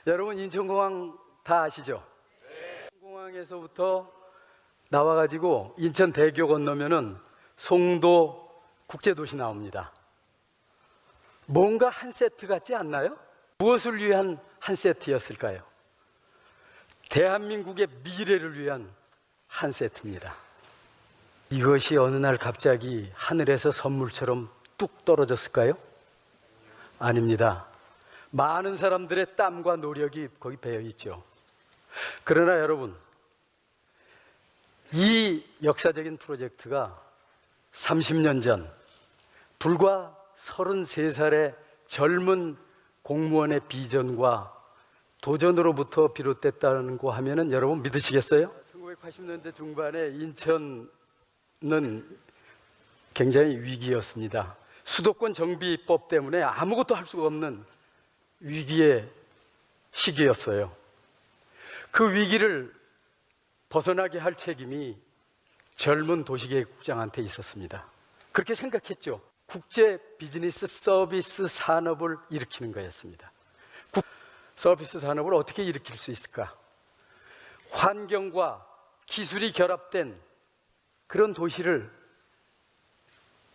여러분 인천공항 다 아시죠? 공항에서부터 나와가지고 인천대교 건너면은 송도 국제도시 나옵니다. 뭔가 한 세트 같지 않나요? 무엇을 위한 한 세트였을까요? 대한민국의 미래를 위한 한 세트입니다. 이것이 어느 날 갑자기 하늘에서 선물처럼 뚝 떨어졌을까요? 아닙니다. 많은 사람들의 땀과 노력이 거기 배어 있죠. 그러나 여러분, 이 역사적인 프로젝트가 30년 전 불과 33살의 젊은 공무원의 비전과 도전으로부터 비롯됐다고 하면은 여러분 믿으시겠어요? 1980년대 중반에 인천은 굉장히 위기였습니다. 수도권 정비법 때문에 아무것도 할 수가 없는 위기의 시기였어요. 그 위기를 벗어나게 할 책임이 젊은 도시계획국장한테 있었습니다. 그렇게 생각했죠. 국제 비즈니스 서비스 산업을 일으키는 거였습니다. 서비스 산업을 어떻게 일으킬 수 있을까? 환경과 기술이 결합된 그런 도시를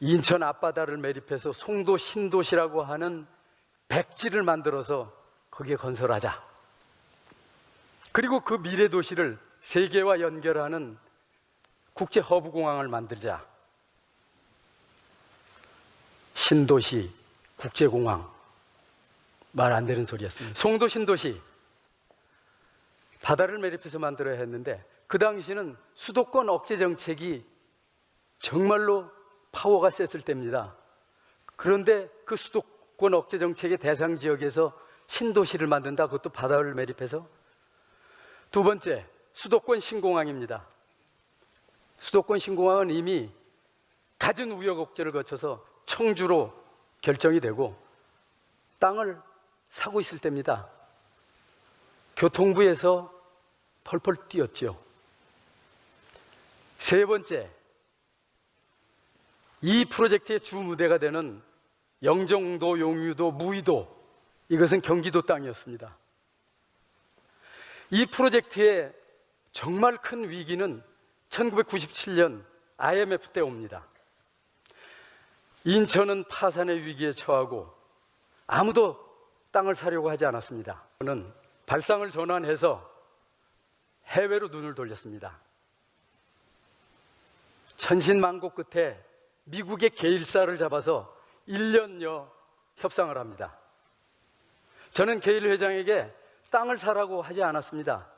인천 앞바다를 매립해서 송도 신도시라고 하는 백지를 만들어서 거기에 건설하자. 그리고 그 미래 도시를 세계와 연결하는 국제 허브 공항을 만들자. 신도시, 국제공항. 말 안 되는 소리였습니다. 송도 신도시. 바다를 매립해서 만들어야 했는데 그 당시는 수도권 억제 정책이 정말로 파워가 셌을 때입니다. 그런데 그 수도권 억제 정책의 대상 지역에서 신도시를 만든다. 그것도 바다를 매립해서. 두 번째, 수도권 신공항입니다. 수도권 신공항은 이미 갖은 우여곡절을 거쳐서 청주로 결정이 되고 땅을 사고 있을 때입니다. 교통부에서 펄펄 뛰었죠. 세 번째, 이 프로젝트의 주 무대가 되는 영종도, 용유도, 무의도, 이것은 경기도 땅이었습니다. 이 프로젝트의 정말 큰 위기는 1997년 IMF 때 옵니다. 인천은 파산의 위기에 처하고 아무도 땅을 사려고 하지 않았습니다. 저는 발상을 전환해서 해외로 눈을 돌렸습니다. 천신만고 끝에 미국의 게일사를 잡아서 1년여 협상을 합니다. 저는 게일 회장에게 땅을 사라고 하지 않았습니다.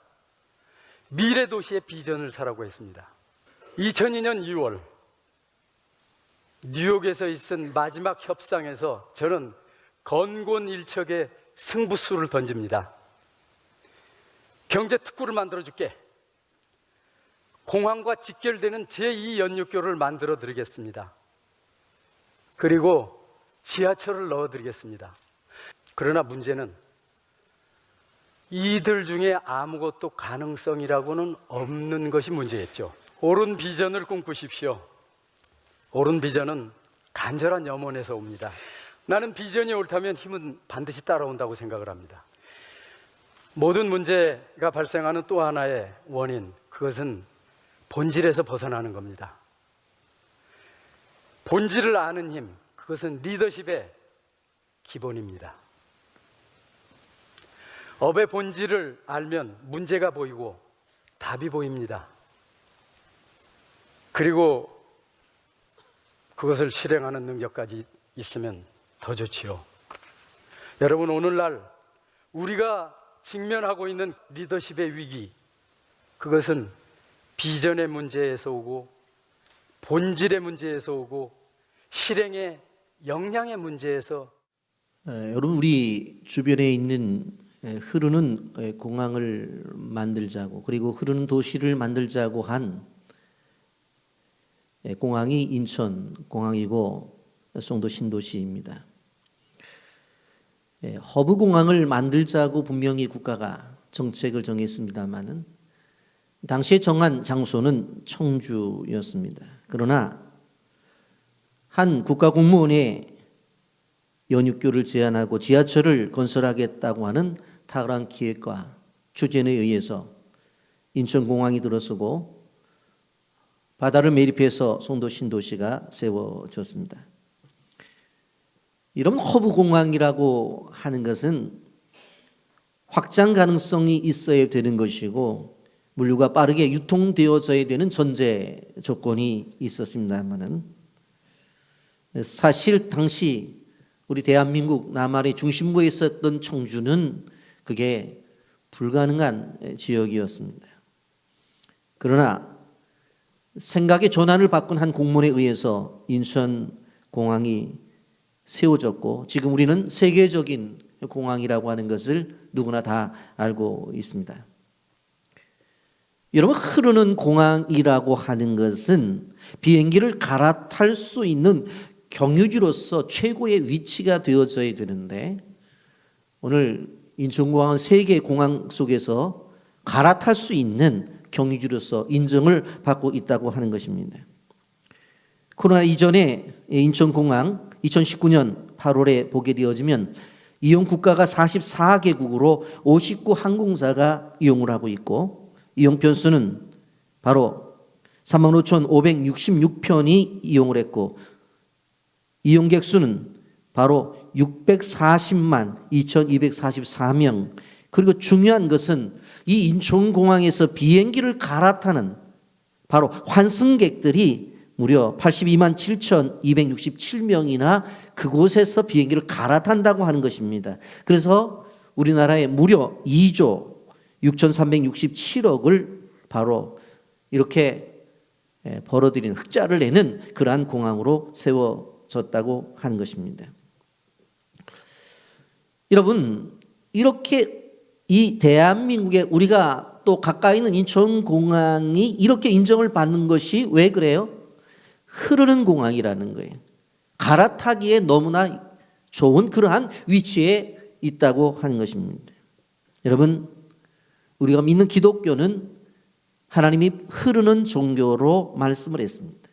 미래 도시의 비전을 사라고 했습니다. 2002년 2월 뉴욕에서 있은 마지막 협상에서 저는 건곤일척의 승부수를 던집니다. 경제특구를 만들어줄게. 공항과 직결되는 제2연륙교를 만들어 드리겠습니다. 그리고 지하철을 넣어 드리겠습니다. 그러나 문제는 이들 중에 아무것도 가능성이라고는 없는 것이 문제였죠. 옳은 비전을 꿈꾸십시오. 옳은 비전은 간절한 염원에서 옵니다. 나는 비전이 옳다면 힘은 반드시 따라온다고 생각을 합니다. 모든 문제가 발생하는 또 하나의 원인, 그것은 본질에서 벗어나는 겁니다. 본질을 아는 힘, 그것은 리더십의 기본입니다. 업의 본질을 알면 문제가 보이고 답이 보입니다. 그리고 그것을 실행하는 능력까지 있으면 더 좋지요. 여러분, 오늘날 우리가 직면하고 있는 리더십의 위기, 그것은 비전의 문제에서 오고 본질의 문제에서 오고 실행의 역량의 문제에서 여러분, 우리 주변에 있는 흐르는 공항을 만들자고, 그리고 흐르는 도시를 만들자고 한 공항이 인천 공항이고 송도 신도시입니다. 허브 공항을 만들자고 분명히 국가가 정책을 정했습니다마는 당시에 정한 장소는 청주였습니다. 그러나 한 국가 공무원의 연육교를 제안하고 지하철을 건설하겠다고 하는 탁월한 기획과 추진에 의해서 인천공항이 들어서고 바다를 매립해서 송도 신도시가 세워졌습니다. 이런 허브공항이라고 하는 것은 확장 가능성이 있어야 되는 것이고 물류가 빠르게 유통되어져야 되는 전제 조건이 있었습니다만은 사실 당시 우리 대한민국 남한의 중심부에 있었던 청주는 그게 불가능한 지역이었습니다. 그러나 생각의 전환을 바꾼 한 공무원에 의해서 인천공항이 세워졌고 지금 우리는 세계적인 공항이라고 하는 것을 누구나 다 알고 있습니다. 여러분, 흐르는 공항이라고 하는 것은 비행기를 갈아탈 수 있는 경유지로서 최고의 위치가 되어져야 되는데 오늘 인천공항은 세계 공항 속에서 갈아탈 수 있는 경유지로서 인정을 받고 있다고 하는 것입니다. 코로나 이전에 인천공항 2019년 8월에 보게 되어지면 이용 국가가 44개국으로 59 항공사가 이용을 하고 있고 이용 편수는 바로 35,566편이 이용을 했고 이용객 수는 바로 640만 2,244명. 그리고 중요한 것은 이 인천공항에서 비행기를 갈아타는 바로 환승객들이 무려 82만 7,267명이나 그곳에서 비행기를 갈아탄다고 하는 것입니다. 그래서 우리나라에 무려 2조 6,367억을 바로 이렇게 벌어들이는 흑자를 내는 그러한 공항으로 세워졌다고 하는 것입니다. 여러분, 이렇게 이 대한민국에 우리가 또 가까이 있는 인천공항이 이렇게 인정을 받는 것이 왜 그래요? 흐르는 공항이라는 거예요. 갈아타기에 너무나 좋은 그러한 위치에 있다고 하는 것입니다. 여러분, 우리가 믿는 기독교는 하나님이 흐르는 종교로 말씀을 했습니다.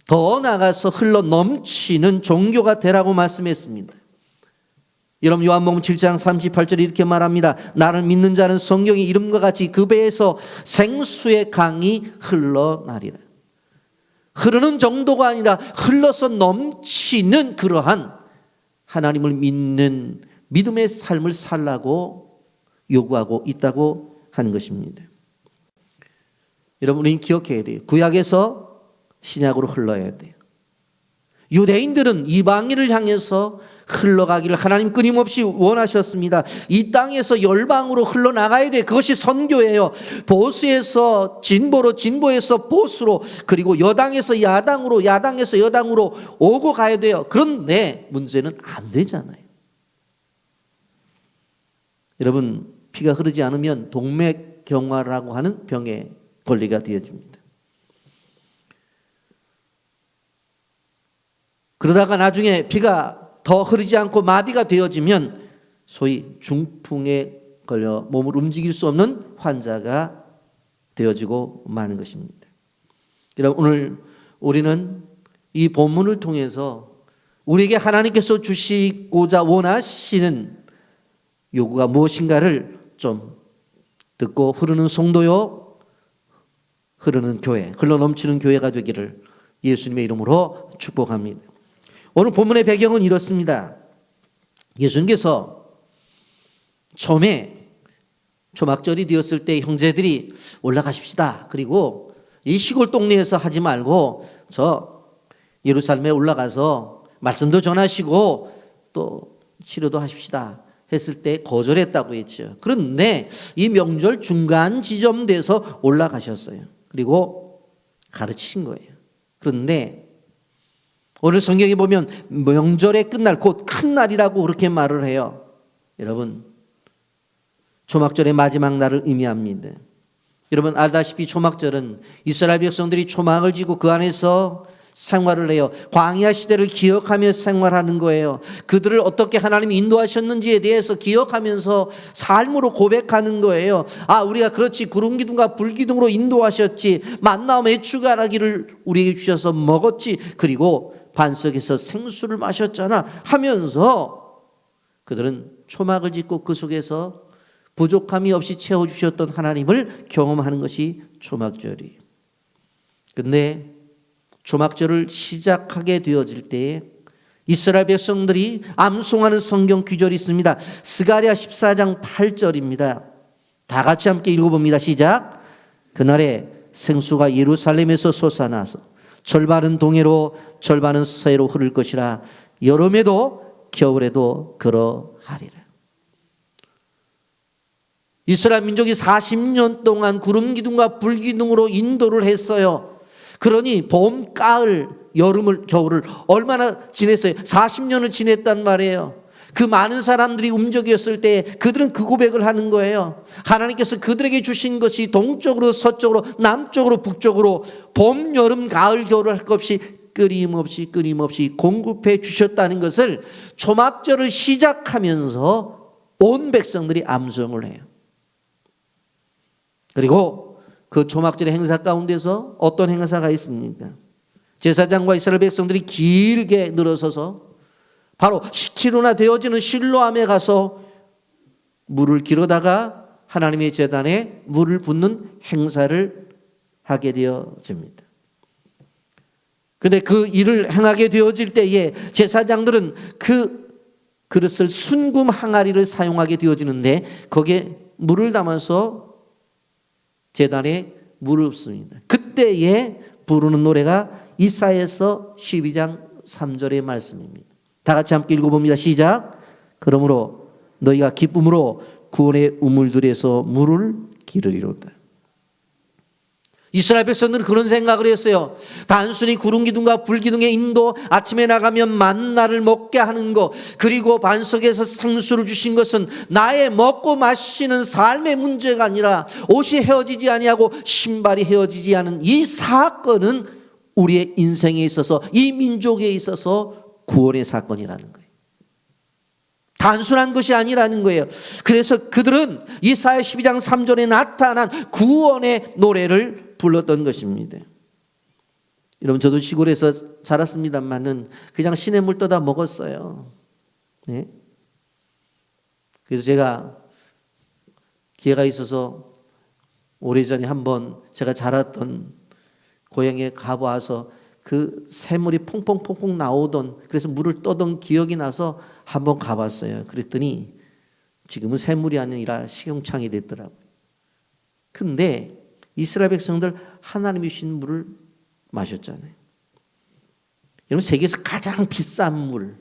더 나아가서 흘러 넘치는 종교가 되라고 말씀했습니다. 여러분, 요한복음 7장 38절에 이렇게 말합니다. 나를 믿는 자는 성경의 이름과 같이 그 배에서 생수의 강이 흘러나리라. 흐르는 정도가 아니라 흘러서 넘치는 그러한 하나님을 믿는 믿음의 삶을 살라고 요구하고 있다고 하는 것입니다. 여러분, 우리는 기억해야 돼요. 구약에서 신약으로 흘러야 돼요. 유대인들은 이방인을 향해서 흘러가기를 하나님 끊임없이 원하셨습니다. 이 땅에서 열방으로 흘러나가야 돼. 그것이 선교예요. 보수에서 진보로, 진보에서 보수로, 그리고 여당에서 야당으로, 야당에서 여당으로 오고 가야 돼요. 그런데 문제는 안 되잖아요. 여러분, 피가 흐르지 않으면 동맥경화라고 하는 병에 걸리게 되어집니다. 그러다가 나중에 피가 더 흐르지 않고 마비가 되어지면 소위 중풍에 걸려 몸을 움직일 수 없는 환자가 되어지고 마는 것입니다. 여러분, 오늘 우리는 이 본문을 통해서 우리에게 하나님께서 주시고자 원하시는 요구가 무엇인가를 좀 듣고 흐르는 성도요, 흐르는 교회, 흘러넘치는 교회가 되기를 예수님의 이름으로 축복합니다. 오늘 본문의 배경은 이렇습니다. 예수님께서 처음에 초막절이 되었을 때 형제들이 올라가십시다. 그리고 이 시골 동네에서 하지 말고 저 예루살렘에 올라가서 말씀도 전하시고 또 치료도 하십시다 했을 때 거절했다고 했죠. 그런데 이 명절 중간 지점 돼서 올라가셨어요. 그리고 가르치신 거예요. 그런데 오늘 성경에 보면 명절의 끝날, 곧 큰 날이라고 그렇게 말을 해요. 여러분, 초막절의 마지막 날을 의미합니다. 여러분, 알다시피 초막절은 이스라엘 백성들이 초막을 지고 그 안에서 생활을 해요. 광야 시대를 기억하며 생활하는 거예요. 그들을 어떻게 하나님이 인도하셨는지에 대해서 기억하면서 삶으로 고백하는 거예요. 아, 우리가 그렇지 구름 기둥과 불 기둥으로 인도하셨지. 만나와 메추가라기를 우리에게 주셔서 먹었지. 그리고 반석에서 생수를 마셨잖아 하면서 그들은 초막을 짓고 그 속에서 부족함이 없이 채워주셨던 하나님을 경험하는 것이 초막절이에요. 그런데 초막절을 시작하게 되어질 때에 이스라엘 백성들이 암송하는 성경 구절이 있습니다. 스가랴 14장 8절입니다. 다 같이 함께 읽어봅니다. 시작. 그날에 생수가 예루살렘에서 솟아나서 절반은 동해로 절반은 서해로 흐를 것이라. 여름에도 겨울에도 그러하리라. 이스라엘 민족이 40년 동안 구름 기둥과 불 기둥으로 인도를 했어요. 그러니 봄, 가을, 여름을, 겨울을 얼마나 지냈어요? 40년을 지냈단 말이에요. 그 많은 사람들이 움직였을 때 그들은 그 고백을 하는 거예요. 하나님께서 그들에게 주신 것이 동쪽으로 서쪽으로 남쪽으로 북쪽으로 봄, 여름, 가을, 겨울을 할 것 없이 끊임없이 공급해 주셨다는 것을 초막절을 시작하면서 온 백성들이 암송을 해요. 그리고 그 초막절의 행사 가운데서 어떤 행사가 있습니까? 제사장과 이스라엘 백성들이 길게 늘어서서 바로 10km나 되어지는 실로암에 가서 물을 길어다가 하나님의 제단에 물을 붓는 행사를 하게 되어집니다. 그런데 그 일을 행하게 되어질 때에 제사장들은 그 그릇을 순금 항아리를 사용하게 되어지는데 거기에 물을 담아서 제단에 물을 붓습니다. 그때에 부르는 노래가 이사야서 12장 3절의 말씀입니다. 다 같이 함께 읽어봅니다. 시작. 그러므로 너희가 기쁨으로 구원의 우물들에서 물을 기르리로다. 이스라엘 백성들은 그런 생각을 했어요. 단순히 구름 기둥과 불 기둥의 인도, 아침에 나가면 만나를 먹게 하는 것, 그리고 반석에서 생수를 주신 것은 나의 먹고 마시는 삶의 문제가 아니라 옷이 헤어지지 아니하고 신발이 헤어지지 않은 이 사건은 우리의 인생에 있어서, 이 민족에 있어서 구원의 사건이라는 거예요. 단순한 것이 아니라는 거예요. 그래서 그들은 이사야 12장 3절에 나타난 구원의 노래를 불렀던 것입니다. 여러분, 저도 시골에서 자랐습니다만은 그냥 시냇물 떠다 먹었어요. 네? 그래서 제가 기회가 있어서 오래전에 한번 제가 자랐던 고향에 가봐서 그 샘물이 퐁퐁퐁퐁 나오던, 그래서 물을 떠던 기억이 나서 한번 가봤어요. 그랬더니 지금은 샘물이 아니라 식용창이 됐더라고요. 근데 이스라엘 백성들 하나님이 주신 물을 마셨잖아요. 여러분, 세계에서 가장 비싼 물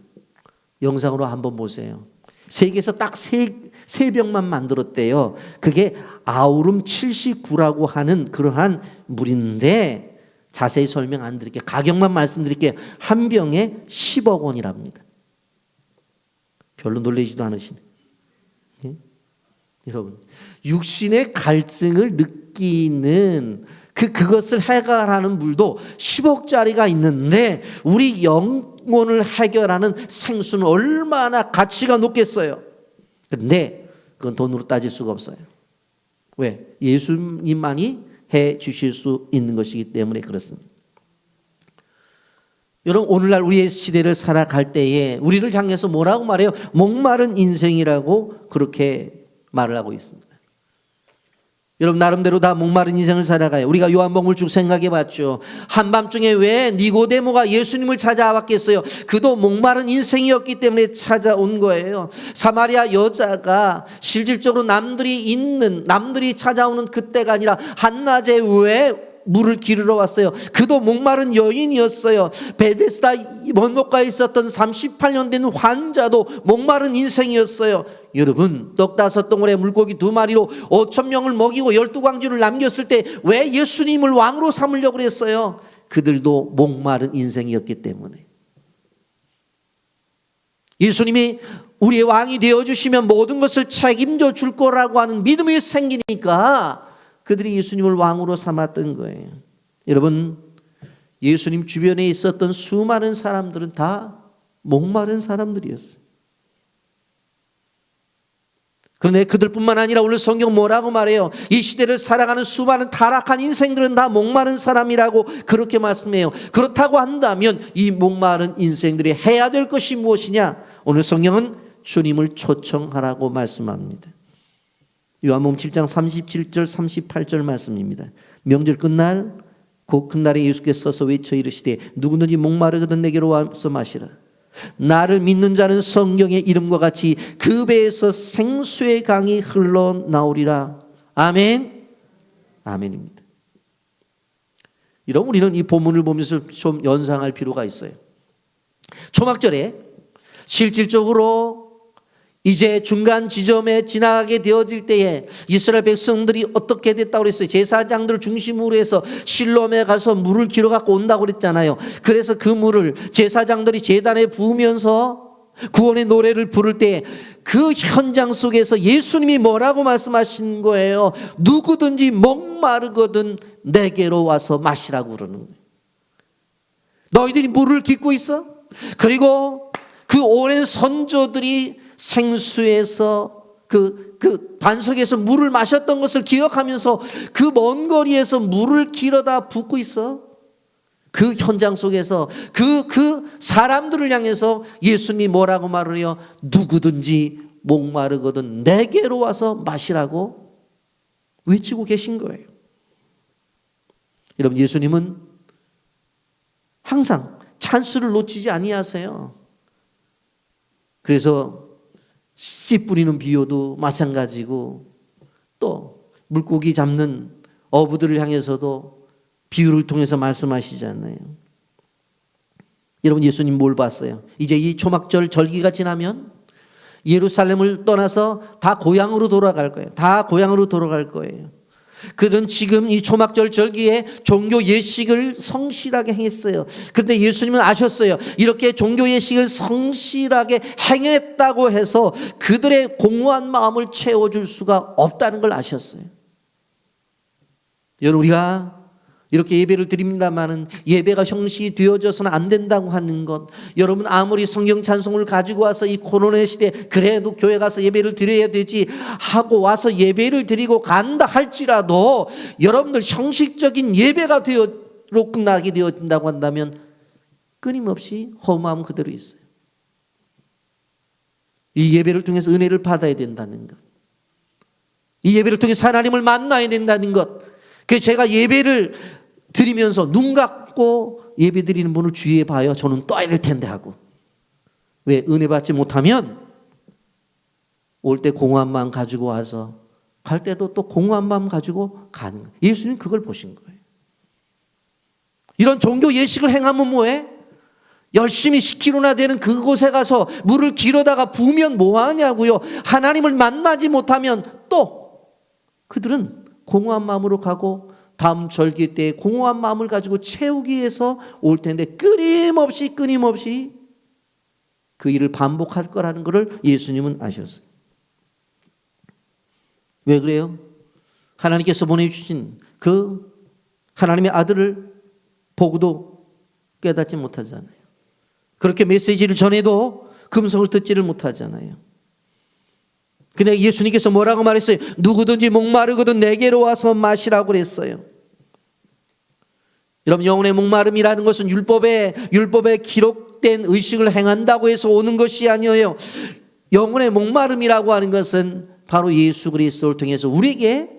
영상으로 한번 보세요. 세계에서 딱 세 병만 만들었대요. 그게 아우름 79라고 하는 그러한 물인데, 자세히 설명 안 드릴게요. 가격만 말씀드릴게요. 한 병에 10억 원이랍니다. 별로 놀라지도 않으시네. 예? 여러분, 육신의 갈증을 느끼는 그것을 해결하는 물도 10억짜리가 있는데 우리 영혼을 해결하는 생수는 얼마나 가치가 높겠어요. 그런데 그건 돈으로 따질 수가 없어요. 왜? 예수님만이 해 주실 수 있는 것이기 때문에 그렇습니다. 여러분, 오늘날 우리의 시대를 살아갈 때에 우리를 향해서 뭐라고 말해요? 목마른 인생이라고 그렇게 말을 하고 있습니다. 여러분, 나름대로 다 목마른 인생을 살아가요. 우리가 요한복음을 쭉 생각해 봤죠. 한밤중에 왜 니고데모가 예수님을 찾아왔겠어요? 그도 목마른 인생이었기 때문에 찾아온 거예요. 사마리아 여자가 실질적으로 남들이 찾아오는 그때가 아니라 한낮에 왜 물을 기르러 왔어요? 그도 목마른 여인이었어요. 베데스다 원목가에 있었던 38년 된 환자도 목마른 인생이었어요. 여러분, 떡 5덩어리에 물고기 2마리로 5,000명을 먹이고 12광주를 남겼을 때 왜 예수님을 왕으로 삼으려고 그랬어요? 그들도 목마른 인생이었기 때문에. 예수님이 우리의 왕이 되어주시면 모든 것을 책임져 줄 거라고 하는 믿음이 생기니까 그들이 예수님을 왕으로 삼았던 거예요. 여러분, 예수님 주변에 있었던 수많은 사람들은 다 목마른 사람들이었어요. 그런데 그들뿐만 아니라 오늘 성경 뭐라고 말해요? 이 시대를 살아가는 수많은 타락한 인생들은 다 목마른 사람이라고 그렇게 말씀해요. 그렇다고 한다면 이 목마른 인생들이 해야 될 것이 무엇이냐? 오늘 성경은 주님을 초청하라고 말씀합니다. 요한복음 7장 37절 38절 말씀입니다. 명절 끝날 곧 그날에 예수께서 서서 외쳐 이르시되 누구든지 목마르거든 내게로 와서 마시라. 나를 믿는 자는 성경의 이름과 같이 그 배에서 생수의 강이 흘러나오리라. 아멘. 아멘입니다. 여러분, 우리는 이 본문을 보면서 좀 연상할 필요가 있어요. 초막절에 실질적으로 이제 중간 지점에 지나가게 되어질 때에 이스라엘 백성들이 어떻게 됐다고 그랬어요? 제사장들 중심으로 해서 실로암에 가서 물을 길어 갖고 온다고 그랬잖아요. 그래서 그 물을 제사장들이 제단에 부으면서 구원의 노래를 부를 때 그 현장 속에서 예수님이 뭐라고 말씀하신 거예요? 누구든지 목마르거든 내게로 와서 마시라고 그러는 거예요. 너희들이 물을 깃고 있어? 그리고 그 오랜 선조들이 생수에서 그 반석에서 물을 마셨던 것을 기억하면서 그 먼 거리에서 물을 길어다 붓고 있어. 그 현장 속에서 그 사람들을 향해서 예수님이 뭐라고 말을 해요? 누구든지 목마르거든 내게로 와서 마시라고 외치고 계신 거예요. 여러분, 예수님은 항상 찬스를 놓치지 아니하세요. 그래서 씨 뿌리는 비유도 마찬가지고 또 물고기 잡는 어부들을 향해서도 비유를 통해서 말씀하시잖아요. 여러분, 예수님 뭘 봤어요? 이제 이 초막절 절기가 지나면 예루살렘을 떠나서 다 고향으로 돌아갈 거예요. 다 고향으로 돌아갈 거예요. 그들은 지금 이 초막절 절기에 종교 예식을 성실하게 행했어요. 그런데 예수님은 아셨어요. 이렇게 종교 예식을 성실하게 행했다고 해서 그들의 공허한 마음을 채워줄 수가 없다는 걸 아셨어요. 여러분, 우리가 이렇게 예배를 드립니다마는 예배가 형식이 되어져서는 안 된다고 하는 것, 여러분 아무리 성경 찬송을 가지고 와서 이 코로나 시대 그래도 교회 가서 예배를 드려야 되지 하고 와서 예배를 드리고 간다 할지라도 여러분들 형식적인 예배가 되어로 끝나게 되어진다고 한다면 끊임없이 허무함 그대로 있어요. 이 예배를 통해서 은혜를 받아야 된다는 것, 이 예배를 통해서 하나님을 만나야 된다는 것, 그래서 제가 예배를 드리면서 눈 감고 예배 드리는 분을 주위에 봐요. 저는 떠야 될 텐데 하고. 왜? 은혜 받지 못하면 올 때 공허한 마음 가지고 와서 갈 때도 또 공허한 마음 가지고 가는 거예요. 예수님 그걸 보신 거예요. 이런 종교 예식을 행하면 뭐해? 열심히 10km나 되는 그곳에 가서 물을 길어다가 부으면 뭐하냐고요. 하나님을 만나지 못하면 또 그들은 공허한 마음으로 가고 다음 절기 때 공허한 마음을 가지고 채우기 위해서 올 텐데 끊임없이 그 일을 반복할 거라는 것을 예수님은 아셨어요. 왜 그래요? 하나님께서 보내주신 그 하나님의 아들을 보고도 깨닫지 못하잖아요. 그렇게 메시지를 전해도 금성을 듣지를 못하잖아요. 근데 예수님께서 뭐라고 말했어요? 누구든지 목마르거든 내게로 와서 마시라고 그랬어요. 여러분, 영혼의 목마름이라는 것은 율법에 기록된 의식을 행한다고 해서 오는 것이 아니에요. 영혼의 목마름이라고 하는 것은 바로 예수 그리스도를 통해서 우리에게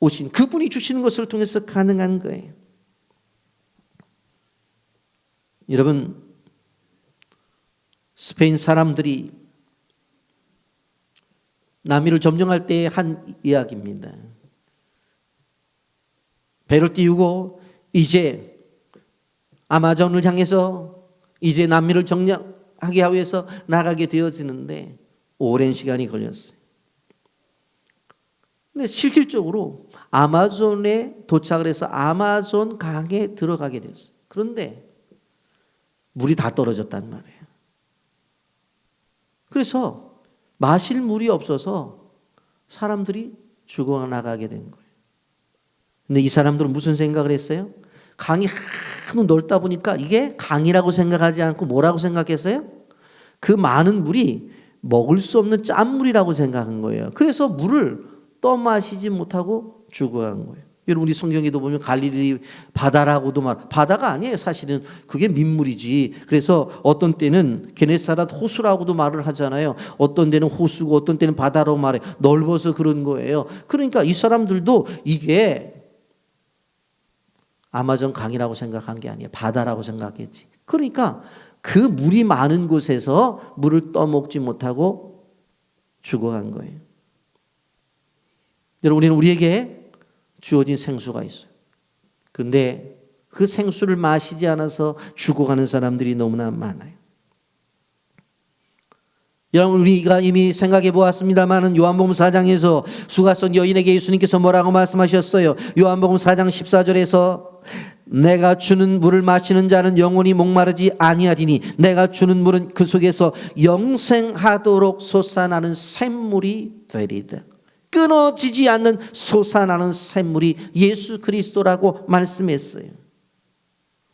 오신 그분이 주시는 것을 통해서 가능한 거예요. 여러분, 스페인 사람들이 남미를 점령할 때 한 이야기입니다. 배를 띄우고 이제 아마존을 향해서 이제 남미를 점령하기 위해서 나가게 되어지는데 오랜 시간이 걸렸어요. 근데 실질적으로 아마존에 도착을 해서 아마존 강에 들어가게 됐어요. 그런데 물이 다 떨어졌단 말이에요. 그래서 마실 물이 없어서 사람들이 죽어나가게 된 거예요. 근데 이 사람들은 무슨 생각을 했어요? 강이 한우 넓다 보니까 이게 강이라고 생각하지 않고 뭐라고 생각했어요? 그 많은 물이 먹을 수 없는 짠물이라고 생각한 거예요. 그래서 물을 떠마시지 못하고 죽어간 거예요. 여러분 우리 성경에도 보면 갈릴리 바다라고도 바다가 아니에요. 사실은 그게 민물이지. 그래서 어떤 때는 게네사렛 호수라고도 말을 하잖아요. 어떤 데는 호수고 어떤 때는 바다라고 말해. 넓어서 그런 거예요. 그러니까 이 사람들도 이게 아마존 강이라고 생각한 게 아니에요. 바다라고 생각했지. 그러니까 그 물이 많은 곳에서 물을 떠먹지 못하고 죽어간 거예요. 여러분 우리에게 주어진 생수가 있어요. 그런데 그 생수를 마시지 않아서 죽어가는 사람들이 너무나 많아요. 여러분 우리가 이미 생각해 보았습니다마는 요한복음 4장에서 수가성 여인에게 예수님께서 뭐라고 말씀하셨어요? 요한복음 4장 14절에서 내가 주는 물을 마시는 자는 영원히 목마르지 아니하리니 내가 주는 물은 그 속에서 영생하도록 솟아나는 샘물이 되리라. 끊어지지 않는 솟아나는 샘물이 예수 그리스도라고 말씀했어요.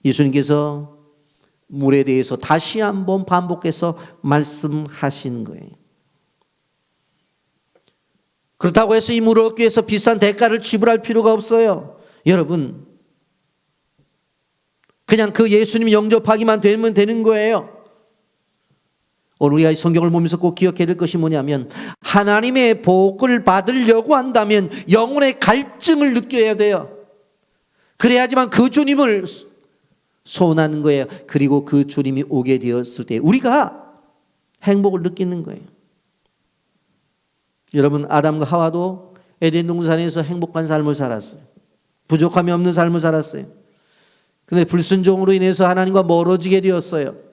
예수님께서 물에 대해서 다시 한번 반복해서 말씀하신 거예요. 그렇다고 해서 이 물을 얻기 위해서 비싼 대가를 지불할 필요가 없어요. 여러분 그냥 그 예수님 영접하기만 되면 되는 거예요. 오늘 우리가 이 성경을 보면서 꼭 기억해야 될 것이 뭐냐면 하나님의 복을 받으려고 한다면 영혼의 갈증을 느껴야 돼요. 그래야지만 그 주님을 소원하는 거예요. 그리고 그 주님이 오게 되었을 때 우리가 행복을 느끼는 거예요. 여러분 아담과 하와도 에덴 동산에서 행복한 삶을 살았어요. 부족함이 없는 삶을 살았어요. 그런데 불순종으로 인해서 하나님과 멀어지게 되었어요.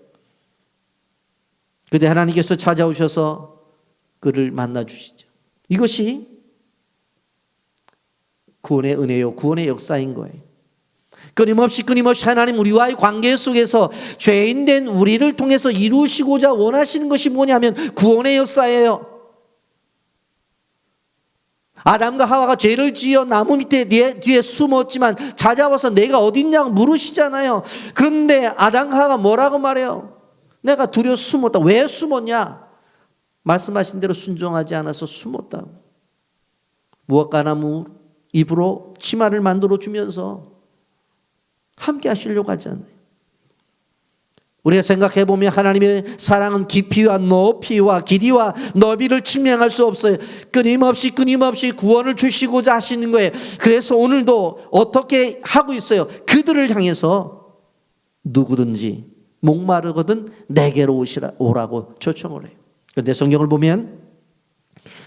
그때 하나님께서 찾아오셔서 그를 만나주시죠. 이것이 구원의 은혜요, 구원의 역사인 거예요. 끊임없이 하나님 우리와의 관계 속에서 죄인된 우리를 통해서 이루시고자 원하시는 것이 뭐냐면 구원의 역사예요. 아담과 하와가 죄를 지어 나무 밑에 뒤에 숨었지만 찾아와서 내가 어딨냐고 물으시잖아요. 그런데 아담과 하와가 뭐라고 말해요? 내가 두려워 숨었다. 왜 숨었냐? 말씀하신 대로 순종하지 않아서 숨었다. 무화과나무 잎으로 치마를 만들어 주면서 함께 하시려고 하잖아요. 우리가 생각해 보면 하나님의 사랑은 깊이와 높이와 길이와 너비를 측량할 수 없어요. 끊임없이 구원을 주시고자 하시는 거예요. 그래서 오늘도 어떻게 하고 있어요? 그들을 향해서 누구든지 목마르거든 내게로 오라고 초청을 해요. 그런데 성경을 보면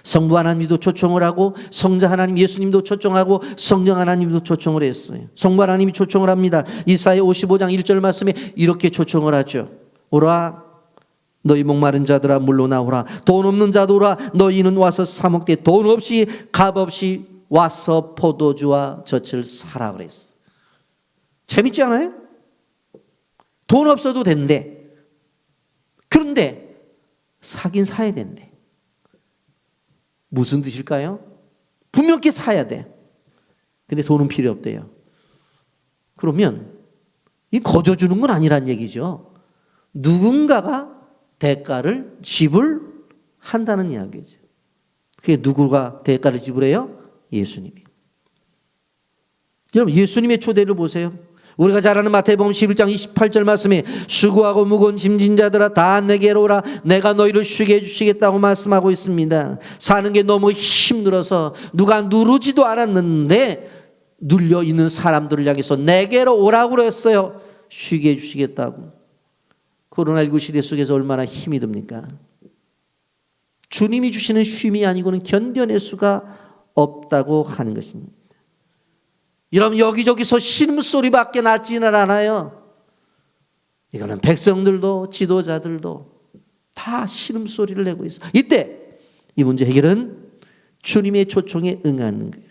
성부 하나님도 초청을 하고 성자 하나님 예수님도 초청하고 성령 하나님도 초청을 했어요. 성부 하나님이 초청을 합니다. 이사야 55장 1절 말씀에 이렇게 초청을 하죠. 오라 너희 목마른 자들아 물로 나오라. 돈 없는 자도 오라. 너희는 와서 사 먹되 돈 없이 값 없이 와서 포도주와 젖을 사라 그랬어. 재밌지 않아요? 돈 없어도 된대. 그런데 사긴 사야 된대. 무슨 뜻일까요? 분명히 사야 돼. 근데 돈은 필요 없대요. 그러면 이 거저 주는 건 아니란 얘기죠. 누군가가 대가를 지불한다는 이야기죠. 그게 누구가 대가를 지불해요? 예수님이. 여러분 예수님의 초대를 보세요. 우리가 잘 아는 마태복음 11장 28절 말씀에 수고하고 무거운 짐진 자들아 다 내게로 오라. 내가 너희를 쉬게 해주시겠다고 말씀하고 있습니다. 사는 게 너무 힘들어서 누가 누르지도 않았는데 눌려 있는 사람들을 향해서 내게로 오라고 그랬어요. 쉬게 해주시겠다고. 코로나19 시대 속에서 얼마나 힘이 듭니까? 주님이 주시는 쉼이 아니고는 견뎌낼 수가 없다고 하는 것입니다. 여러분 여기저기서 신음소리밖에 나지는 않아요. 이거는 백성들도 지도자들도 다 신음소리를 내고 있어요. 이때 이 문제 해결은 주님의 초청에 응하는 거예요.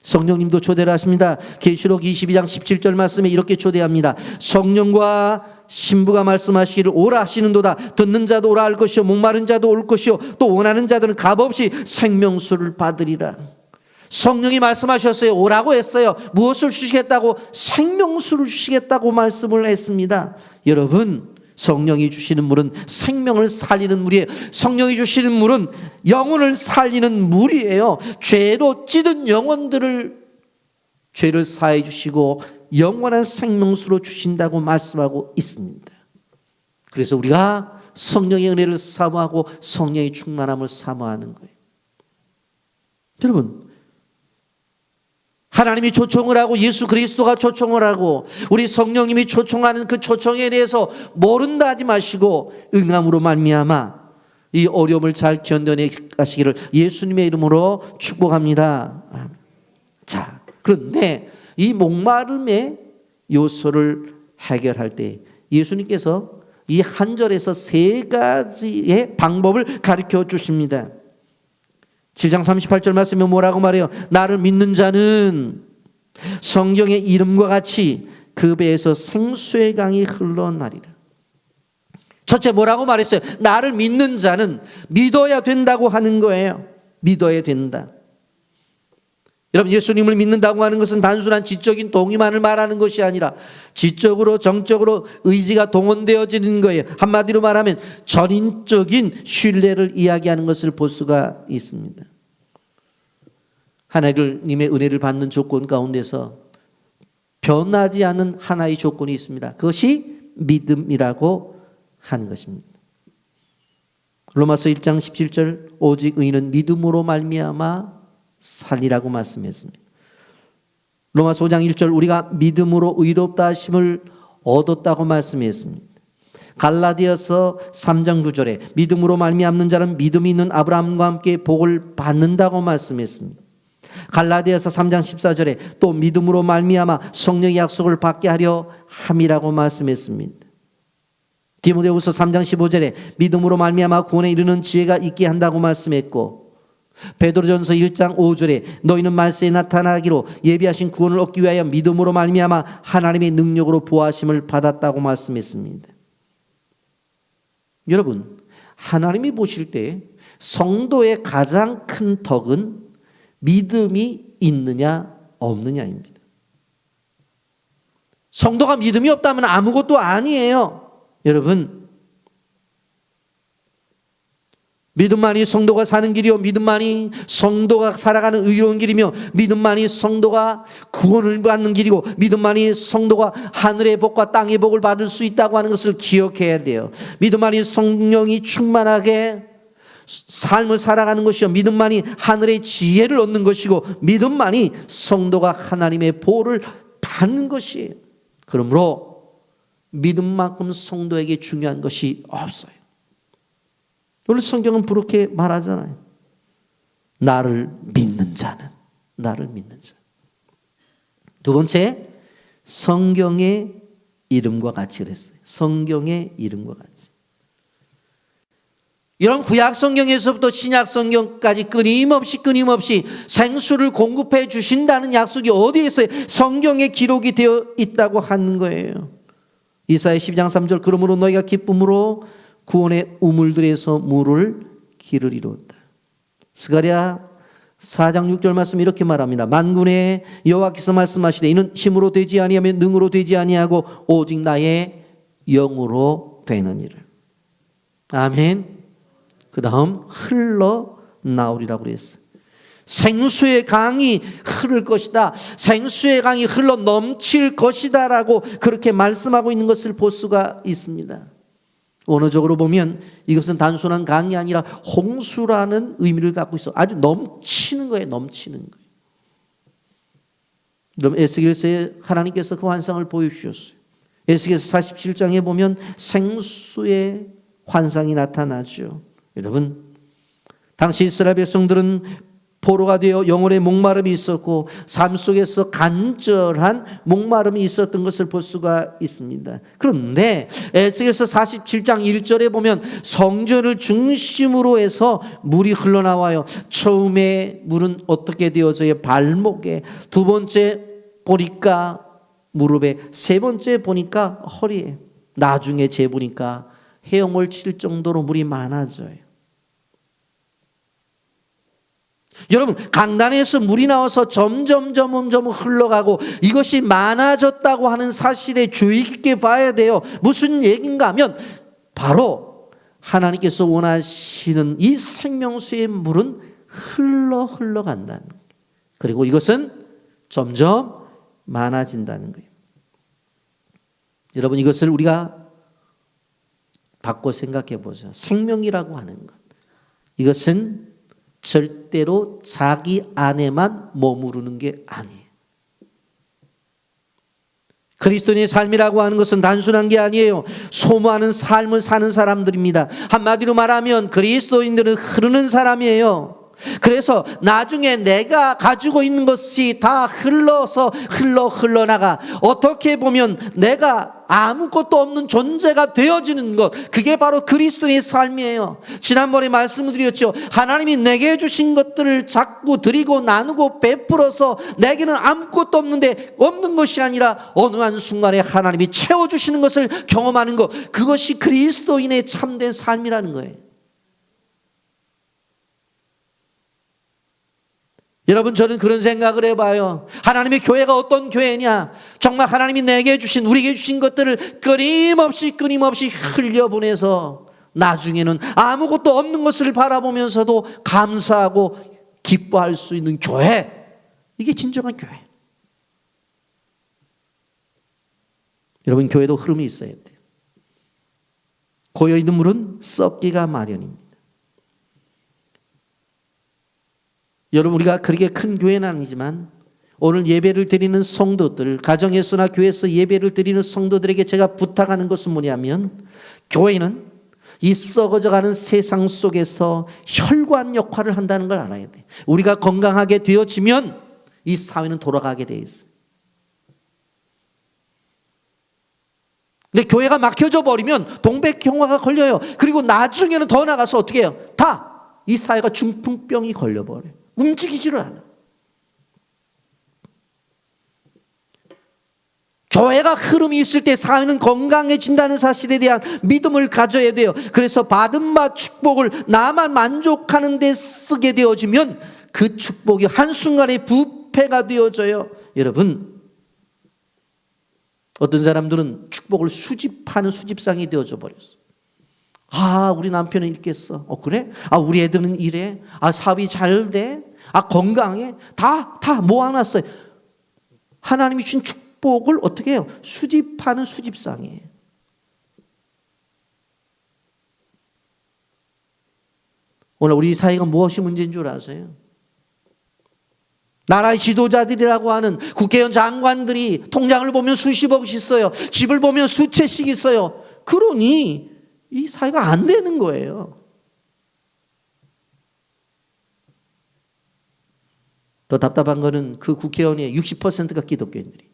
성령님도 초대를 하십니다. 계시록 22장 17절 말씀에 이렇게 초대합니다. 성령과 신부가 말씀하시기를 오라 하시는도다. 듣는 자도 오라 할 것이요 목마른 자도 올 것이요 또 원하는 자들은 값없이 생명수를 받으리라. 성령이 말씀하셨어요. 오라고 했어요. 무엇을 주시겠다고? 생명수를 주시겠다고 말씀을 했습니다. 여러분 성령이 주시는 물은 생명을 살리는 물이에요. 성령이 주시는 물은 영혼을 살리는 물이에요. 죄로 찌든 영혼들을 죄를 사해 주시고 영원한 생명수로 주신다고 말씀하고 있습니다. 그래서 우리가 성령의 은혜를 사모하고 성령의 충만함을 사모하는 거예요. 여러분, 하나님이 초청을 하고 예수 그리스도가 초청을 하고 우리 성령님이 초청하는 그 초청에 대해서 모른다 하지 마시고 응함으로 말미암아 이 어려움을 잘 견뎌내가시기를 예수님의 이름으로 축복합니다. 자, 그런데 이 목마름의 요소를 해결할 때 예수님께서 이 한 절에서 세 가지의 방법을 가르쳐 주십니다. 7장 38절 말씀에 뭐라고 말해요? 나를 믿는 자는 성경의 이름과 같이 그 배에서 생수의 강이 흘러나리라. 첫째 뭐라고 말했어요? 나를 믿는 자는 믿어야 된다고 하는 거예요. 믿어야 된다. 여러분, 예수님을 믿는다고 하는 것은 단순한 지적인 동의만을 말하는 것이 아니라 지적으로 정적으로 의지가 동원되어지는 거예요. 한마디로 말하면 전인적인 신뢰를 이야기하는 것을 볼 수가 있습니다. 하나님의 은혜를 받는 조건 가운데서 변하지 않는 하나의 조건이 있습니다. 그것이 믿음이라고 하는 것입니다. 로마서 1장 17절 오직 의인은 믿음으로 말미암아 살리라고 말씀했습니다. 로마서 5장 1절 우리가 믿음으로 의롭다 하심을 얻었다고 말씀했습니다. 갈라디아서 3장 9절에 믿음으로 말미암는 자는 믿음이 있는 아브라함과 함께 복을 받는다고 말씀했습니다. 갈라디아서 3장 14절에 또 믿음으로 말미암아 성령의 약속을 받게 하려 함이라고 말씀했습니다. 디모데후서 3장 15절에 믿음으로 말미암아 구원에 이르는 지혜가 있게 한다고 말씀했고 베드로전서 1장 5절에 너희는 말세에 나타나기로 예비하신 구원을 얻기 위하여 믿음으로 말미암아 하나님의 능력으로 보호하심을 받았다고 말씀했습니다. 여러분, 하나님이 보실 때 성도의 가장 큰 덕은 믿음이 있느냐 없느냐입니다. 성도가 믿음이 없다면 아무것도 아니에요. 여러분, 믿음만이 성도가 사는 길이요 믿음만이 성도가 살아가는 의로운 길이며 믿음만이 성도가 구원을 받는 길이고 믿음만이 성도가 하늘의 복과 땅의 복을 받을 수 있다고 하는 것을 기억해야 돼요. 믿음만이 성령이 충만하게 삶을 살아가는 것이요 믿음만이 하늘의 지혜를 얻는 것이고 믿음만이 성도가 하나님의 보호를 받는 것이에요. 그러므로 믿음만큼 성도에게 중요한 것이 없어요. 오늘 성경은 그렇게 말하잖아요. 나를 믿는 자는, 나를 믿는 자. 두 번째, 성경의 이름과 같이 그랬어요. 성경의 이름과 같이. 이런 구약 성경에서부터 신약 성경까지 끊임없이 생수를 공급해 주신다는 약속이 어디에 있어요? 성경에 기록이 되어 있다고 하는 거예요. 이사야 12장 3절 그러므로 너희가 기쁨으로 구원의 우물들에서 물을 기르리로다. 스가랴 4장 6절 말씀 이렇게 말합니다. 만군의 여호와께서 말씀하시되 이는 힘으로 되지 아니하며 능으로 되지 아니하고 오직 나의 영으로 되느니라. 아멘. 그 다음 흘러나오리라고 그랬어요. 생수의 강이 흐를 것이다. 생수의 강이 흘러 넘칠 것이다 라고 그렇게 말씀하고 있는 것을 볼 수가 있습니다. 원어적으로 보면 이것은 단순한 강이 아니라 홍수라는 의미를 갖고 있어. 아주 넘치는 거예요. 넘치는 거예요. 여러분, 에스겔서에 하나님께서 그 환상을 보여주셨어요. 에스겔서 47장에 보면 생수의 환상이 나타나죠. 여러분, 당시 이스라엘 백성들은 포로가 되어 영혼의 목마름이 있었고 삶 속에서 간절한 목마름이 있었던 것을 볼 수가 있습니다. 그런데 에스겔서 47장 1절에 보면 성전을 중심으로 해서 물이 흘러나와요. 처음에 물은 어떻게 되어져요? 발목에, 두 번째 보니까 무릎에, 세 번째 보니까 허리에, 나중에 재보니까 헤엄을 칠 정도로 물이 많아져요. 여러분, 강단에서 물이 나와서 점점 흘러가고 이것이 많아졌다고 하는 사실에 주의 깊게 봐야 돼요. 무슨 얘기인가 하면 바로 하나님께서 원하시는 이 생명수의 물은 흘러간다는 거예요. 그리고 이것은 점점 많아진다는 거예요. 여러분, 이것을 우리가 바꿔 생각해 보죠. 생명이라고 하는 것, 이것은 절대로 자기 안에만 머무르는 게 아니에요. 그리스도인의 삶이라고 하는 것은 단순한 게 아니에요. 소모하는 삶을 사는 사람들입니다. 한마디로 말하면 그리스도인들은 흐르는 사람이에요. 그래서 나중에 내가 가지고 있는 것이 다 흘러서 흘러나가 어떻게 보면 내가 아무것도 없는 존재가 되어지는 것, 그게 바로 그리스도인의 삶이에요. 지난번에 말씀을 드렸죠. 하나님이 내게 주신 것들을 자꾸 드리고 나누고 베풀어서 내게는 아무것도 없는 것이 아니라 어느 한순간에 하나님이 채워주시는 것을 경험하는 것, 그것이 그리스도인의 참된 삶이라는 거예요. 여러분, 저는 그런 생각을 해봐요. 하나님의 교회가 어떤 교회냐? 정말 하나님이 우리에게 주신 것들을 끊임없이 흘려보내서 나중에는 아무것도 없는 것을 바라보면서도 감사하고 기뻐할 수 있는 교회, 이게 진정한 교회. 여러분, 교회도 흐름이 있어야 돼요. 고여있는 물은 썩기가 마련입니다. 여러분, 우리가 그렇게 큰 교회는 아니지만 오늘 예배를 드리는 성도들, 가정에서나 교회에서 예배를 드리는 성도들에게 제가 부탁하는 것은 뭐냐면, 교회는 이 썩어져가는 세상 속에서 혈관 역할을 한다는 걸 알아야 돼. 우리가 건강하게 되어지면 이 사회는 돌아가게 돼 있어요. 근데 교회가 막혀져 버리면 동백경화가 걸려요. 그리고 나중에는 더 나가서 어떻게 해요? 다 이 사회가 중풍병이 걸려버려요. 움직이지를 않아. 교회가 흐름이 있을 때 사회는 건강해진다는 사실에 대한 믿음을 가져야 돼요. 그래서 받은 바 축복을 나만 만족하는 데 쓰게 되어지면 그 축복이 한순간에 부패가 되어져요. 여러분, 어떤 사람들은 축복을 수집하는 수집상이 되어져 버렸어. 우리 남편은 이렇게 했어. 그래? 우리 애들은 이래. 사업이 잘 돼. 건강해. 다 모아놨어요. 하나님이 주신 축복을 어떻게 해요? 수집하는 수집상이에요. 오늘 우리 사회가 무엇이 문제인 줄 아세요? 나라의 지도자들이라고 하는 국회의원 장관들이 통장을 보면 수십억씩 있어요. 집을 보면 수채씩 있어요. 그러니 이 사회가 안 되는 거예요. 더 답답한 거는 그 국회의원의 60%가 기독교인들이.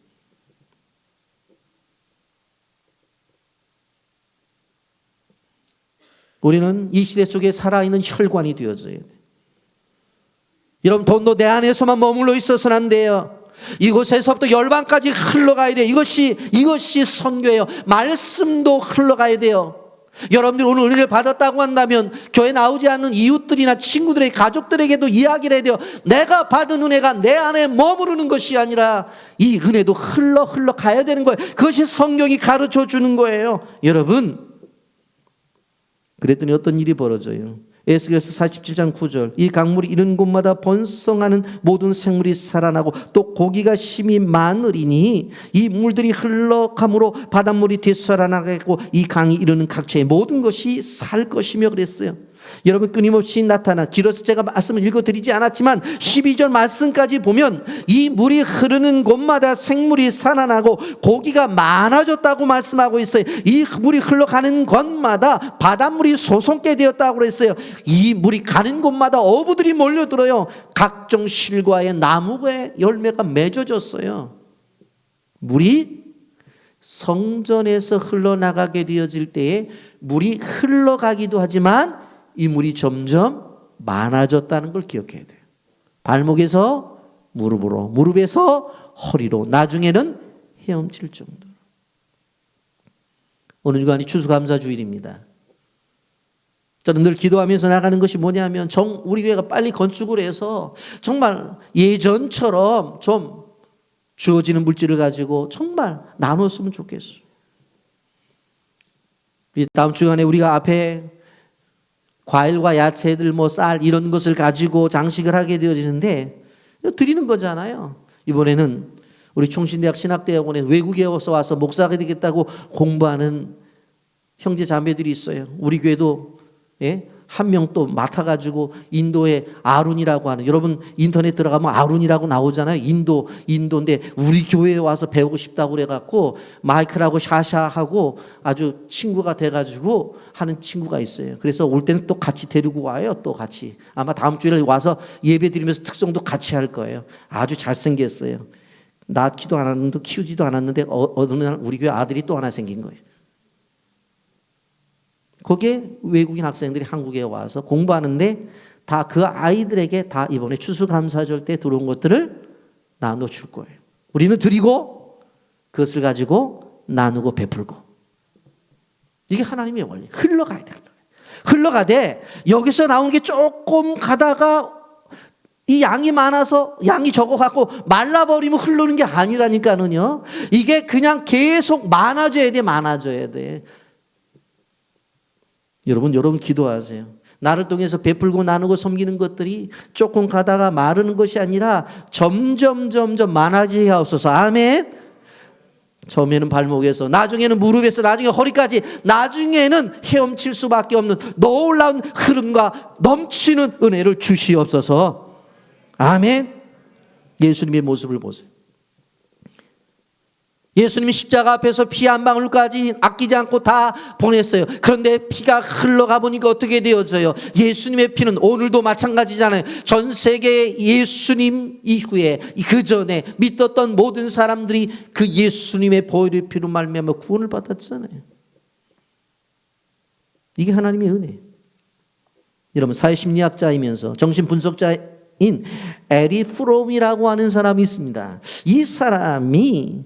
우리는 이 시대 속에 살아있는 혈관이 되어져야 돼요. 여러분, 돈도 내 안에서만 머물러 있어서는 안 돼요. 이곳에서부터 열방까지 흘러가야 돼요. 이것이 선교예요. 말씀도 흘러가야 돼요. 여러분들 오늘 은혜를 받았다고 한다면 교회 나오지 않는 이웃들이나 친구들에게, 가족들에게도 이야기를 해야 돼요. 내가 받은 은혜가 내 안에 머무르는 것이 아니라 이 은혜도 흘러가야 되는 거예요. 그것이 성경이 가르쳐 주는 거예요. 여러분, 그랬더니 어떤 일이 벌어져요. 에스겔서 47장 9절, 이 강물이 이른 곳마다 번성하는 모든 생물이 살아나고 또 고기가 심히 많으리니 이 물들이 흘러감으로 바닷물이 되살아나겠고 이 강이 이르는 각처의 모든 것이 살 것이며 그랬어요. 여러분, 끊임없이 나타나, 길어서 제가 말씀을 읽어드리지 않았지만 12절 말씀까지 보면 이 물이 흐르는 곳마다 생물이 살아나고 고기가 많아졌다고 말씀하고 있어요. 이 물이 흘러가는 곳마다 바닷물이 솟게 되었다고 그랬어요. 이 물이 가는 곳마다 어부들이 몰려들어요. 각종 실과의 나무의 열매가 맺어졌어요. 물이 성전에서 흘러나가게 되어질 때에 물이 흘러가기도 하지만 이 물이 점점 많아졌다는 걸 기억해야 돼요. 발목에서 무릎으로, 무릎에서 허리로, 나중에는 헤엄칠 정도로. 오늘 주간이 추수감사주일입니다. 저는 늘 기도하면서 나가는 것이 뭐냐면, 우리 교회가 빨리 건축을 해서 정말 예전처럼 좀 주어지는 물질을 가지고 정말 나눴으면 좋겠어요. 이 다음 주간에 우리가 앞에 과일과 야채들, 쌀 이런 것을 가지고 장식을 하게 되어지는데 드리는 거잖아요. 이번에는 우리 총신대학 신학대학원에 외국에서 와서 목사가 되겠다고 공부하는 형제 자매들이 있어요. 우리 교회도 한 명 또 맡아가지고 인도의 아룬이라고 하는, 여러분 인터넷 들어가면 아룬이라고 나오잖아요. 인도인데 우리 교회에 와서 배우고 싶다고 그래갖고 마이클하고 샤샤하고 아주 친구가 돼가지고 하는 친구가 있어요. 그래서 올 때는 또 같이 데리고 와요. 또 같이 아마 다음 주에 와서 예배 드리면서 특성도 같이 할 거예요. 아주 잘생겼어요. 낳기도 않았는데 키우지도 않았는데 어느 날 우리 교회 아들이 또 하나 생긴 거예요. 거기에 외국인 학생들이 한국에 와서 공부하는데 다 그 아이들에게 다 이번에 추수감사절 때 들어온 것들을 나눠줄 거예요. 우리는 드리고 그것을 가지고 나누고 베풀고. 이게 하나님의 원리. 흘러가야 돼요. 흘러가되 여기서 나온 게 조금 가다가 이 양이 많아서 양이 적어갖고 말라버리면 흐르는 게 아니라니까는요. 이게 그냥 계속 많아져야 돼. 많아져야 돼. 여러분 기도하세요. 나를 통해서 베풀고 나누고 섬기는 것들이 조금 가다가 마르는 것이 아니라 점점 많아지게 하옵소서. 아멘. 처음에는 발목에서, 나중에는 무릎에서, 나중에 허리까지, 나중에는 헤엄칠 수밖에 없는 놀라운 흐름과 넘치는 은혜를 주시옵소서. 아멘. 예수님의 모습을 보세요. 예수님이 십자가 앞에서 피 한 방울까지 아끼지 않고 다 보냈어요. 그런데 피가 흘러가 보니까 어떻게 되어져요? 예수님의 피는 오늘도 마찬가지잖아요. 전 세계 예수님 이후에 그 전에 믿었던 모든 사람들이 그 예수님의 보혈의 피로 말미암아 구원을 받았잖아요. 이게 하나님의 은혜예요. 여러분 사회심리학자이면서 정신분석자인 에리 프롬이라고 하는 사람이 있습니다. 이 사람은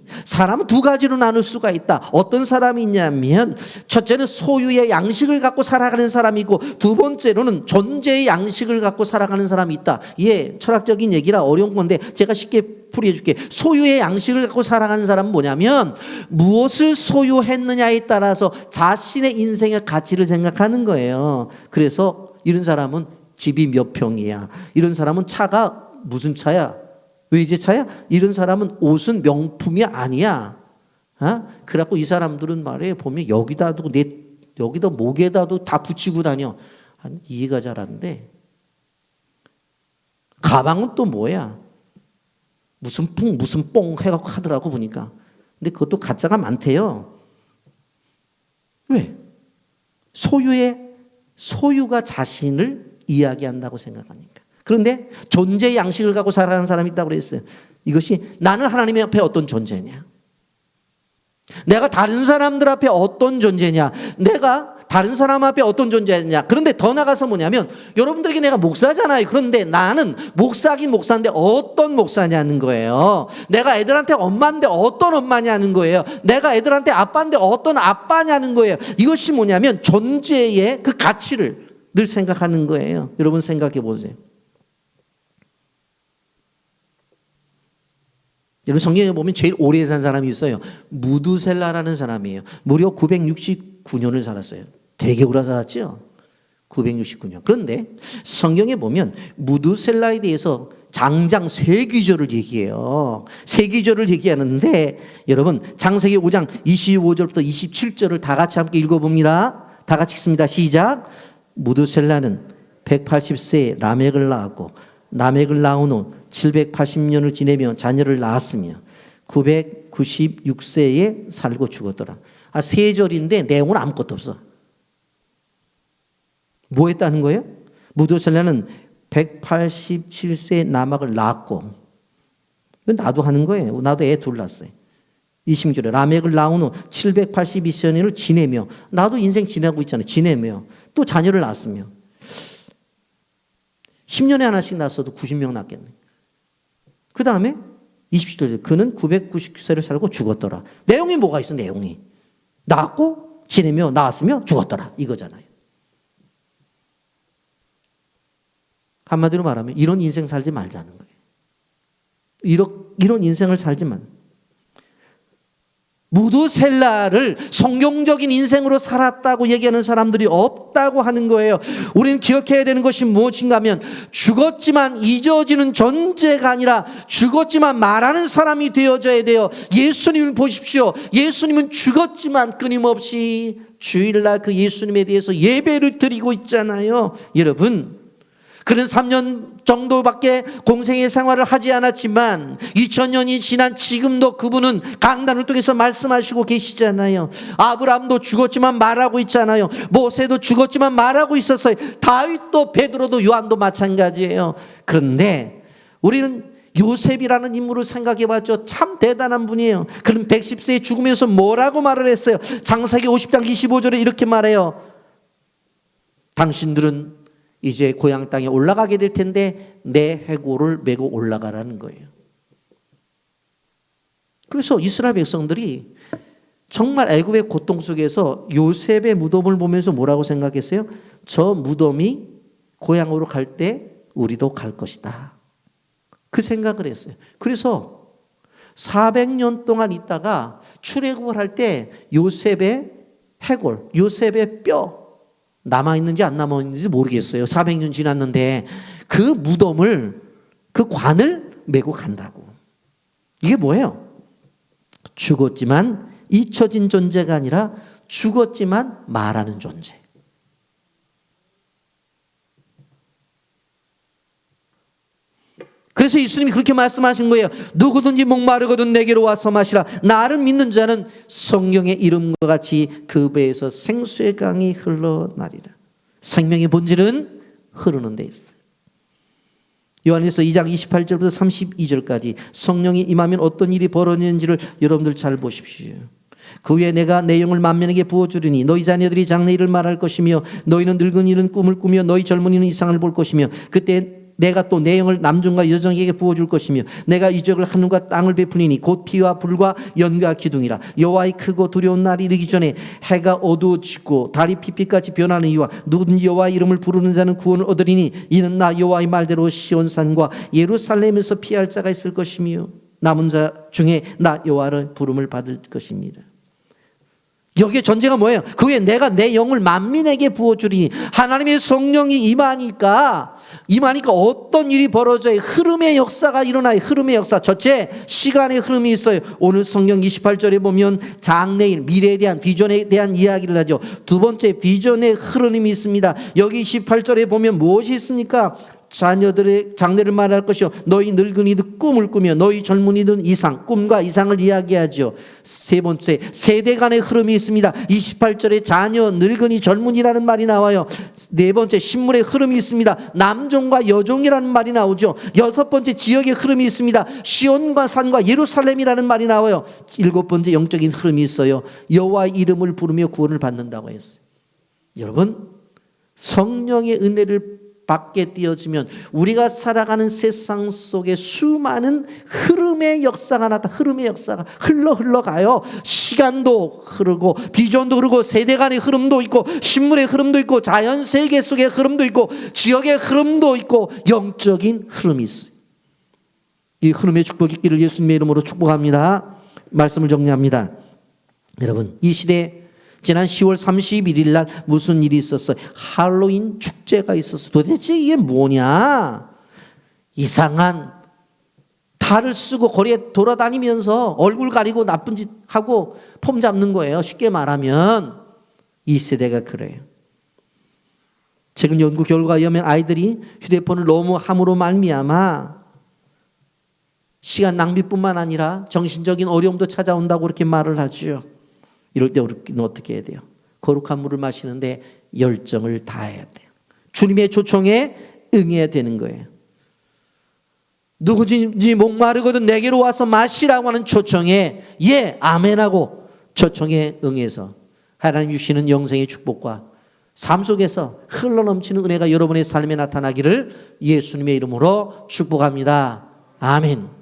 두 가지로 나눌 수가 있다. 어떤 사람이 있냐면 첫째는 소유의 양식을 갖고 살아가는 사람이고 두 번째로는 존재의 양식을 갖고 살아가는 사람이 있다. 예, 철학적인 얘기라 어려운 건데 제가 쉽게 풀이해 줄게. 소유의 양식을 갖고 살아가는 사람은 뭐냐면 무엇을 소유했느냐에 따라서 자신의 인생의 가치를 생각하는 거예요. 그래서 이런 사람은 집이 몇 평이야. 이런 사람은 차가 무슨 차야? 외제차야? 이런 사람은 옷은 명품이 아니야. 그래갖고 이 사람들은 말이에요. 보면 여기다 두고 여기다 목에다도 다 붙이고 다녀. 이해가 잘 안 돼. 가방은 또 뭐야? 무슨 뽕 해갖고 하더라고 보니까. 근데 그것도 가짜가 많대요. 왜? 소유가 자신을 이야기한다고 생각하니까. 그런데 존재의 양식을 갖고 살아가는 사람이 있다고 그랬어요. 이것이 나는 하나님 앞에 어떤 존재냐? 내가 다른 사람들 앞에 어떤 존재냐? 내가 다른 사람 앞에 어떤 존재냐? 그런데 더 나가서 뭐냐면 여러분들에게 내가 목사잖아요. 그런데 나는 목사긴 목사인데 어떤 목사냐는 거예요. 내가 애들한테 엄마인데 어떤 엄마냐는 거예요. 내가 애들한테 아빠인데 어떤 아빠냐는 거예요. 이것이 뭐냐면 존재의 그 가치를 늘 생각하는 거예요. 여러분 생각해 보세요. 여러분 성경에 보면 제일 오래 산 사람이 있어요. 무두셀라라는 사람이에요. 무려 969년을 살았어요. 되게 오래 살았죠? 969년. 그런데 성경에 보면 무두셀라에 대해서 장장 세 귀절을 얘기해요. 세 귀절을 얘기하는데 여러분 창세기 5장 25절부터 27절을 다 같이 함께 읽어봅니다. 다 같이 읽습니다. 시작. 무두셀라는 180세에 라멕을 낳았고 라멕을 낳은 후 780년을 지내며 자녀를 낳았으며 996세에 살고 죽었더라. 세 절인데 내용은 아무것도 없어. 뭐 했다는 거예요? 무두셀라는 187세에 라멕을 낳았고, 나도 하는 거예요. 나도 애 둘 낳았어요. 20절에 라멕을 낳은 후 782년을 지내며, 나도 인생 지내고 있잖아요. 지내며 또 자녀를 낳았으며 10년에 하나씩 낳았어도 90명 낳겠네. 그 다음에 27절 그는 990세를 살고 죽었더라. 내용이 뭐가 있어? 내용이 낳았고 지내며 낳았으며 죽었더라 이거잖아요. 한마디로 말하면 이런 인생 살지 말자는 거예요. 이런 인생을 살지만 무두셀라를 성경적인 인생으로 살았다고 얘기하는 사람들이 없다고 하는 거예요. 우리는 기억해야 되는 것이 무엇인가 하면 죽었지만 잊어지는 존재가 아니라 죽었지만 말하는 사람이 되어져야 돼요. 예수님을 보십시오. 예수님은 죽었지만 끊임없이 주일날 그 예수님에 대해서 예배를 드리고 있잖아요. 여러분, 그는 3년 정도밖에 공생의 생활을 하지 않았지만 2000년이 지난 지금도 그분은 강단을 통해서 말씀하시고 계시잖아요. 아브라함도 죽었지만 말하고 있잖아요. 모세도 죽었지만 말하고 있었어요. 다윗도 베드로도 요한도 마찬가지예요. 그런데 우리는 요셉이라는 인물을 생각해 봤죠. 참 대단한 분이에요. 그는 110세에 죽으면서 뭐라고 말을 했어요? 창세기 50장 25절에 이렇게 말해요. 당신들은 이제 고향 땅에 올라가게 될 텐데 내 해골을 메고 올라가라는 거예요. 그래서 이스라엘 백성들이 정말 애굽의 고통 속에서 요셉의 무덤을 보면서 뭐라고 생각했어요? 저 무덤이 고향으로 갈 때 우리도 갈 것이다. 그 생각을 했어요. 그래서 400년 동안 있다가 출애굽을 할 때 요셉의 해골, 요셉의 뼈 남아있는지 안 남아있는지 모르겠어요. 400년 지났는데 그 무덤을, 그 관을 메고 간다고. 이게 뭐예요? 죽었지만 잊혀진 존재가 아니라 죽었지만 말하는 존재. 그래서 예수님이 그렇게 말씀하신 거예요. 누구든지 목마르거든 내게로 와서 마시라. 나를 믿는 자는 성령의 이름과 같이 그 배에서 생수의 강이 흘러나리라. 생명의 본질은 흐르는 데 있어요. 요한일서 2장 28절부터 32절까지 성령이 임하면 어떤 일이 벌어지는지를 여러분들 잘 보십시오. 그 후에 내가 내 영을 만민에게 부어주리니 너희 자녀들이 장래 일을 말할 것이며 너희는 늙은이는 꿈을 꾸며 너희 젊은이는 이상을 볼 것이며 그때 내가 또 내 영을 남종과 여종에게 부어줄 것이며 내가 이적을 하늘과 땅을 베푸리니 곧 피와 불과 연과 기둥이라. 여호와의 크고 두려운 날이 이르기 전에 해가 어두워지고 달이 피빛같이 변하는 이와 누구든지 여호와의 이름을 부르는 자는 구원을 얻으리니 이는 나 여호와의 말대로 시온산과 예루살렘에서 피할 자가 있을 것이며 남은 자 중에 나 여호와를 부름을 받을 것입니다. 여기에 전제가 뭐예요? 그 후에 내가 내 영을 만민에게 부어주리니 하나님의 성령이 임하니까 어떤 일이 벌어져요? 흐름의 역사가 일어나요. 흐름의 역사. 첫째, 시간의 흐름이 있어요. 오늘 성경 28절에 보면 장래일, 미래에 대한 비전에 대한 이야기를 하죠. 두 번째, 비전의 흐름이 있습니다. 여기 28절에 보면 무엇이 있습니까? 자녀들의 장래를 말할 것이요 너희 늙은이들 꿈을 꾸며 너희 젊은이들은 이상, 꿈과 이상을 이야기하죠. 세 번째, 세대 간의 흐름이 있습니다. 28절에 자녀, 늙은이, 젊은이라는 말이 나와요. 네 번째, 신물의 흐름이 있습니다. 남종과 여종이라는 말이 나오죠. 여섯 번째, 지역의 흐름이 있습니다. 시온과 산과 예루살렘이라는 말이 나와요. 일곱 번째, 영적인 흐름이 있어요. 여호와의 이름을 부르며 구원을 받는다고 했어요. 여러분, 성령의 은혜를 밖에 띄어지면 우리가 살아가는 세상 속에 수많은 흐름의 역사가 나타. 흐름의 역사가 흘러가요. 시간도 흐르고 비전도 흐르고 세대 간의 흐름도 있고 신물의 흐름도 있고 자연 세계 속의 흐름도 있고 지역의 흐름도 있고 영적인 흐름이 있어요. 이 흐름의 축복이 있기를 예수님의 이름으로 축복합니다. 말씀을 정리합니다. 여러분, 이 시대에 지난 10월 31일 날 무슨 일이 있었어요? 할로윈 축제가 있었어요. 도대체 이게 뭐냐? 이상한 탈을 쓰고 거리에 돌아다니면서 얼굴 가리고 나쁜 짓 하고 폼 잡는 거예요. 쉽게 말하면 이 세대가 그래요. 최근 연구 결과에 의하면 아이들이 휴대폰을 너무 함으로 말미암아 시간 낭비뿐만 아니라 정신적인 어려움도 찾아온다고 그렇게 말을 하죠. 이럴 때 우리는 어떻게 해야 돼요? 거룩한 물을 마시는데 열정을 다해야 돼요. 주님의 초청에 응해야 되는 거예요. 누구든지 목마르거든 내게로 와서 마시라고 하는 초청에 예, 아멘하고 초청에 응해서 하나님 주시는 영생의 축복과 삶 속에서 흘러넘치는 은혜가 여러분의 삶에 나타나기를 예수님의 이름으로 축복합니다. 아멘.